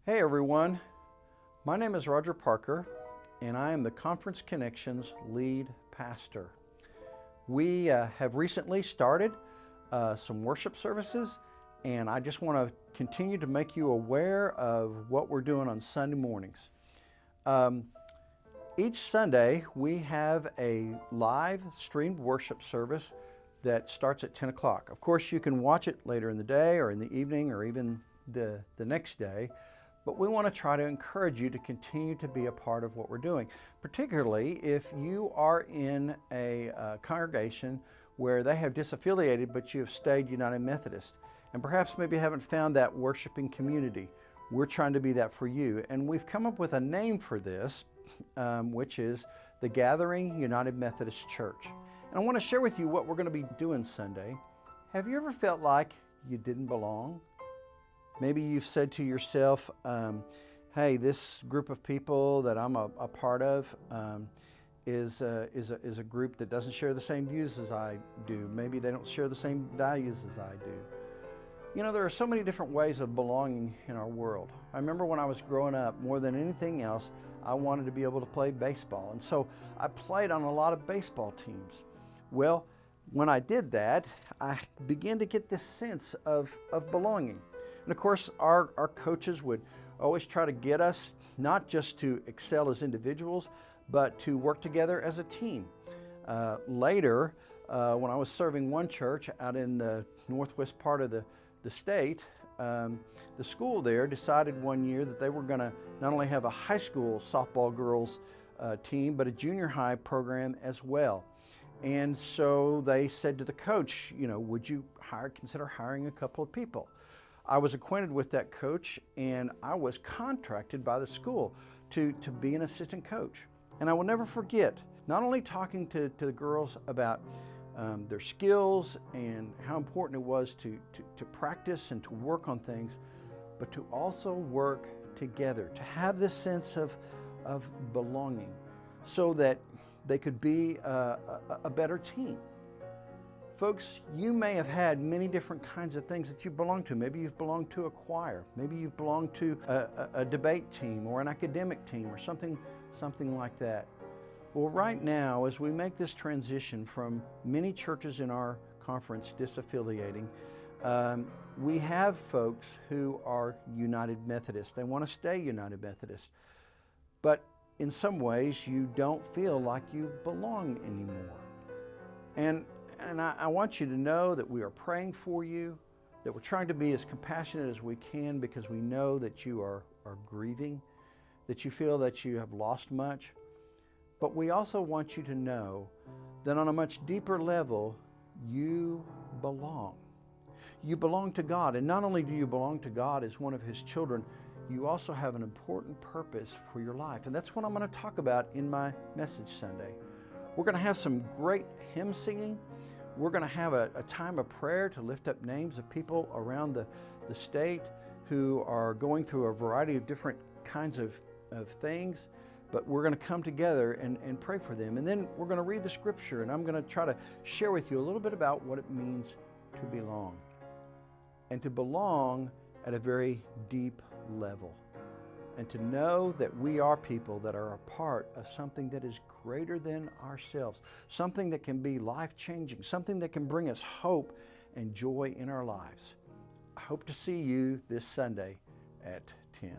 Hey everyone, my name is Roger Parker and I am the Conference Connections lead pastor. We have recently started some worship services, and I just want to continue to make you aware of what we're doing on Sunday mornings. Each Sunday we have a live streamed worship service that starts at 10 o'clock. Of course, you can watch it later in the day or in the evening or even the next day. But we want to try to encourage you to continue to be a part of what we're doing, particularly if you are in a congregation where they have disaffiliated, but you have stayed United Methodist, and perhaps maybe haven't found that worshiping community. We're trying to be that for you, and we've come up with a name for this, which is the Gathering United Methodist Church. And I want to share with you what we're going to be doing Sunday. Have you ever felt like you didn't belong? Maybe you've said to yourself, hey, this group of people that I'm a part of is a group that doesn't share the same views as I do. Maybe they don't share the same values as I do. You know, there are so many different ways of belonging in our world. I remember when I was growing up, more than anything else, I wanted to be able to play baseball. And so I played on a lot of baseball teams. Well, when I did that, I began to get this sense of belonging. And of course, our coaches would always try to get us not just to excel as individuals, but to work together as a team. Later, when I was serving one church out in the northwest part of the state, the school there decided one year that they were going to not only have a high school softball girls team, but a junior high program as well. And so they said to the coach, you know, would you consider hiring a couple of people? I was acquainted with that coach, and I was contracted by the school to be an assistant coach. And I will never forget not only talking to the girls about their skills and how important it was to practice and to work on things, but to also work together, to have this sense of belonging so that they could be a better team. Folks, you may have had many different kinds of things that you belong to. Maybe you've belonged to a choir. Maybe you've belonged to a debate team or an academic team or something like that. Well, right now, as we make this transition from many churches in our conference disaffiliating, we have folks who are United Methodist. They want to stay United Methodist. But in some ways, you don't feel like you belong anymore. And I want you to know that we are praying for you, that we're trying to be as compassionate as we can because we know that you are grieving, that you feel that you have lost much. But we also want you to know that on a much deeper level, you belong. You belong to God. And not only do you belong to God as one of His children, you also have an important purpose for your life. And that's what I'm going to talk about in my message Sunday. We're going to have some great hymn singing. We're going to have a time of prayer to lift up names of people around the state who are going through a variety of different kinds of things. But we're going to come together and pray for them. And then we're going to read the scripture, and I'm going to try to share with you a little bit about what it means to belong. And to belong at a very deep level. And to know that we are people that are a part of something that is greater than ourselves, something that can be life-changing, something that can bring us hope and joy in our lives. I hope to see you this Sunday at 10.